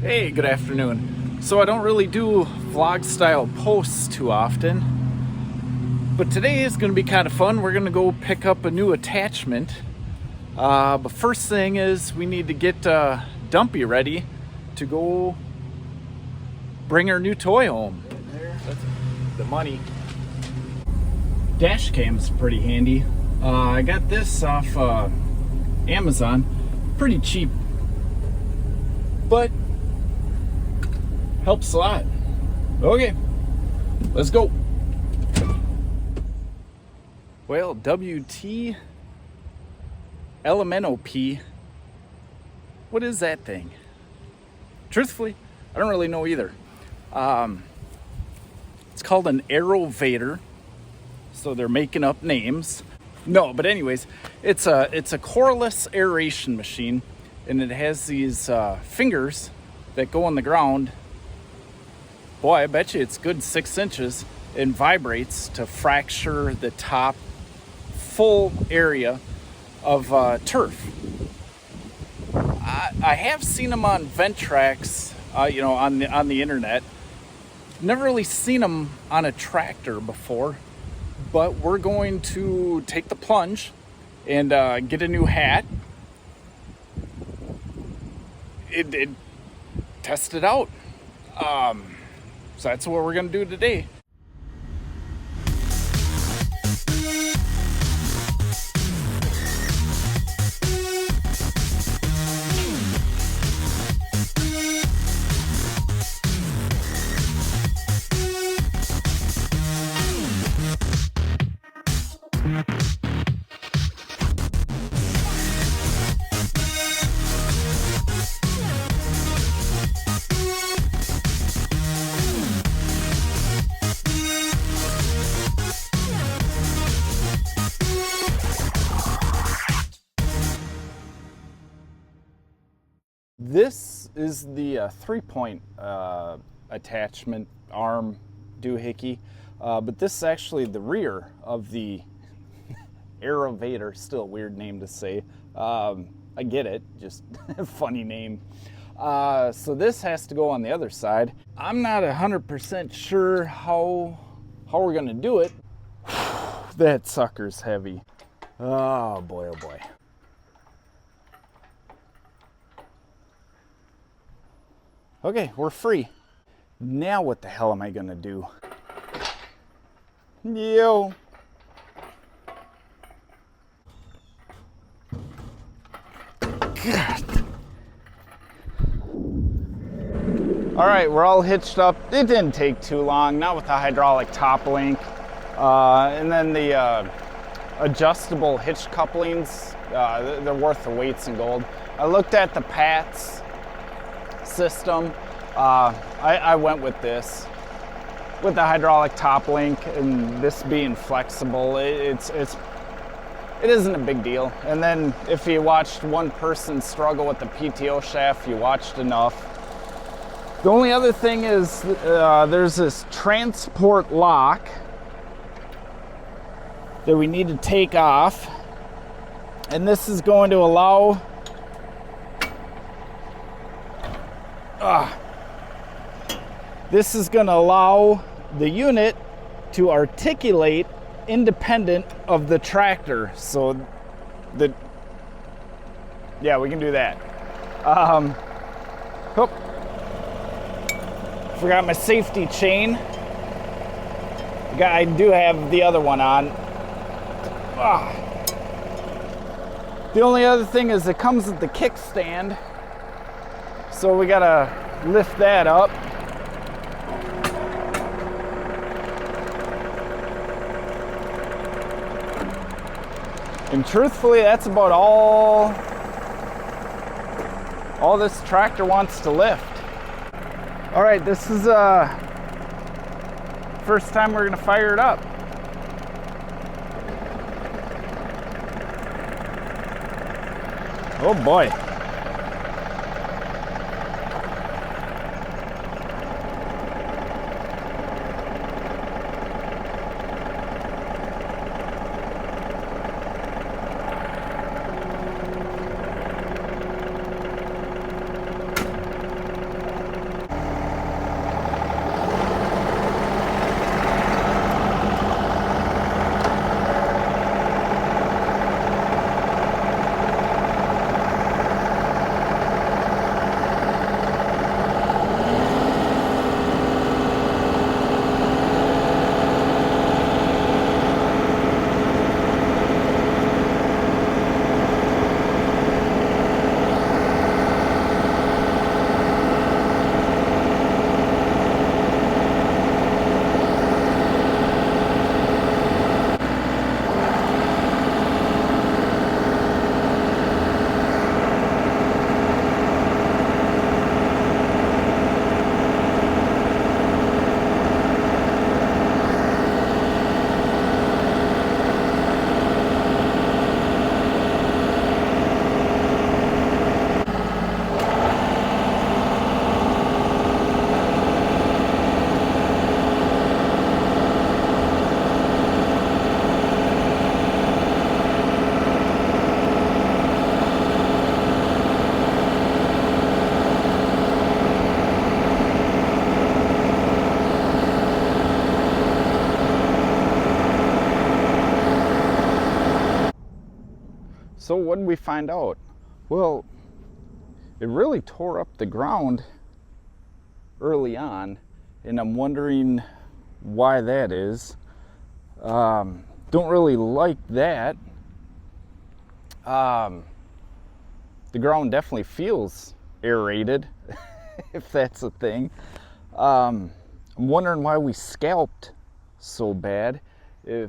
Hey, good afternoon. So I don't really do vlog style posts too often, but today is going to be kind of fun. We're going to go pick up a new attachment. But first thing is we need to get Dumpy ready to go bring her new toy home. That's the money. Dash cam's pretty handy. I got this off Amazon, pretty cheap, but helps a lot. Okay, let's go. Well, WT LMNOP, what is that thing? Truthfully, I don't really know either. It's called an Aerovator, so they're making up names. No, but anyways, it's a Coreless aeration machine, and it has these fingers that go on the ground. Boy, I bet you it's good 6 inches, and vibrates to fracture the top full area of turf. I have seen them on Ventrax, on the internet. Never really seen them on a tractor before, but we're going to take the plunge and get a new hat. It test it out. So that's what we're gonna do today. This is the 3-point attachment arm doohickey, but this is actually the rear of the Aerovator. Still a weird name to say. I get it, just a funny name. So this has to go on the other side. I'm not 100% sure how we're gonna do it. That sucker's heavy. Oh boy, oh boy. Okay, we're free. Now what the hell am I gonna do? Yo. God. All right, we're all hitched up. It didn't take too long, not with the hydraulic top link. And then the adjustable hitch couplings, they're worth the weights in gold. I looked at the PATS system. I went with this, with the hydraulic top link, and this being flexible, it isn't a big deal. And then if you watched one person struggle with the PTO shaft, you watched enough. The only other thing is there's this transport lock that we need to take off, and this is going to allow this is going to allow the unit to articulate independent of the tractor. So yeah, we can do that. Oh, forgot my safety chain. I do have the other one on. The only other thing is it comes with the kickstand, so we gotta lift that up. And truthfully, that's about all this tractor wants to lift. All right, this is first time we're gonna fire it up. Oh boy. So what did we find out? Well, it really tore up the ground early on, and I'm wondering why that is. Don't really like that. The ground definitely feels aerated, if that's a thing. I'm wondering why we scalped so bad. I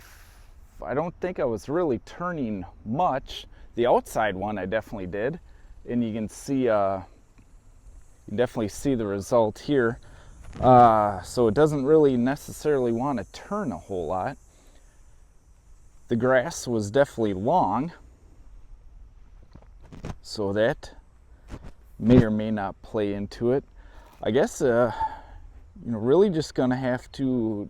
don't think I was really turning much. The outside one I definitely did, and you can see, you definitely see the result here. So it doesn't really necessarily want to turn a whole lot. The grass was definitely long, so that may or may not play into it. I guess, really just gonna have to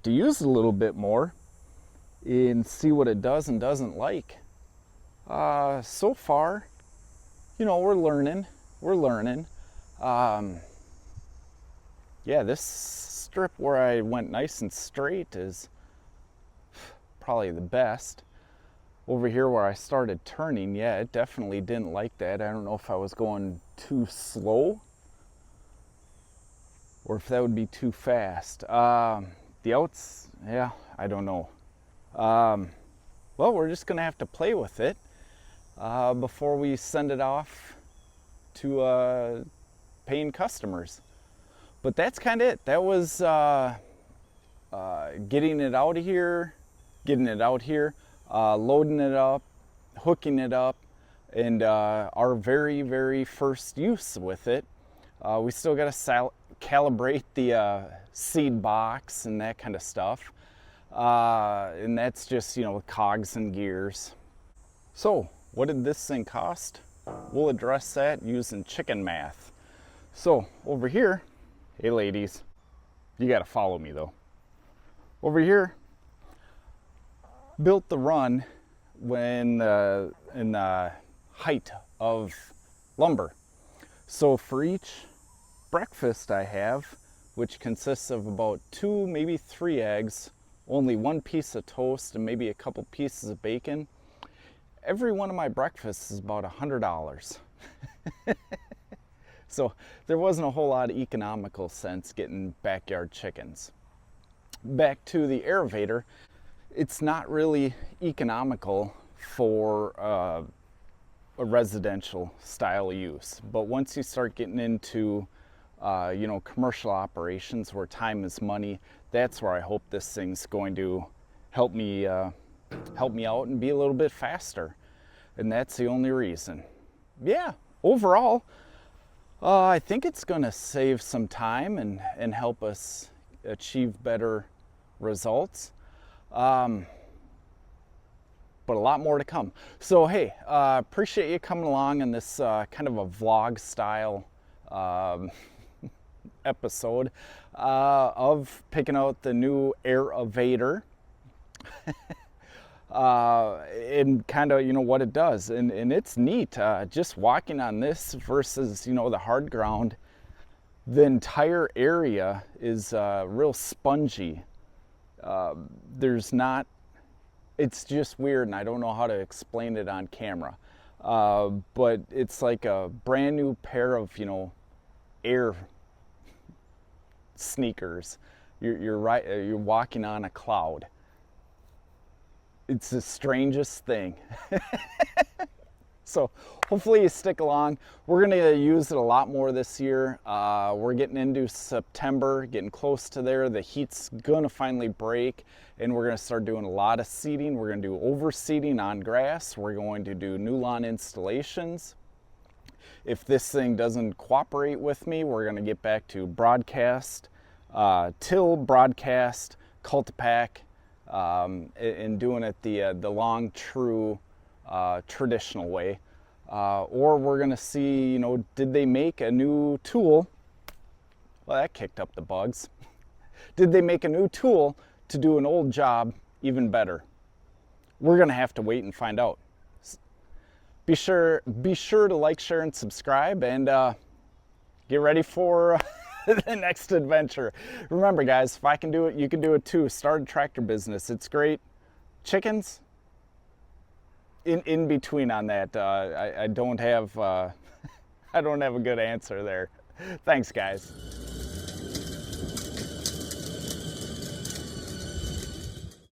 use it a little bit more and see what it does and doesn't like. So far, we're learning. Yeah, this strip where I went nice and straight is probably the best. Over here where I started turning, yeah, it definitely didn't like that. I don't know if I was going too slow or if that would be too fast. The outs, yeah, I don't know. Well, we're just gonna have to play with it before we send it off to paying customers. But that's kind of it. That was getting it out here, loading it up, hooking it up, and our very, very first use with it. We still got to calibrate the seed box and that kind of stuff. And that's just, cogs and gears. So, what did this thing cost? We'll address that using chicken math. So, over here, hey ladies, you got to follow me though. Over here, built the run when in the height of lumber. So for each breakfast I have, which consists of about 2, maybe 3 eggs, only 1 piece of toast, and maybe a couple pieces of bacon, every one of my breakfasts is about $100. So there wasn't a whole lot of economical sense getting backyard chickens. Back to the Aerovator, it's not really economical for a residential style use, but once you start getting into commercial operations where time is money, that's where I hope this thing's going to help me out and be a little bit faster, and that's the only reason. Yeah, overall, I think it's going to save some time and help us achieve better results. But a lot more to come. So hey, appreciate you coming along in this kind of a vlog style episode of picking out the new Aera-vator and kind of what it does, and it's neat. Just walking on this versus the hard ground, the entire area is real spongy. It's just weird, and I don't know how to explain it on camera, but it's like a brand new pair of air sneakers. You're walking on a cloud. It's the strangest thing. So hopefully you stick along. We're gonna use it a lot more this year. We're getting into September, getting close to there. The heat's gonna finally break, and we're gonna start doing a lot of seeding. We're gonna do overseeding on grass. We're going to do new lawn installations. If this thing doesn't cooperate with me, we're gonna get back to broadcast, till broadcast, cultipack, and doing it the long, true, traditional way. Or we're gonna see, did they make a new tool? Well, that kicked up the bugs. Did they make a new tool to do an old job even better? We're gonna have to wait and find out. Be sure to like, share, and subscribe, and get ready for the next adventure. Remember, guys, if I can do it, you can do it too. Start a tractor business. It's great. Chickens, in between on that. I don't have I don't have a good answer there. Thanks, guys.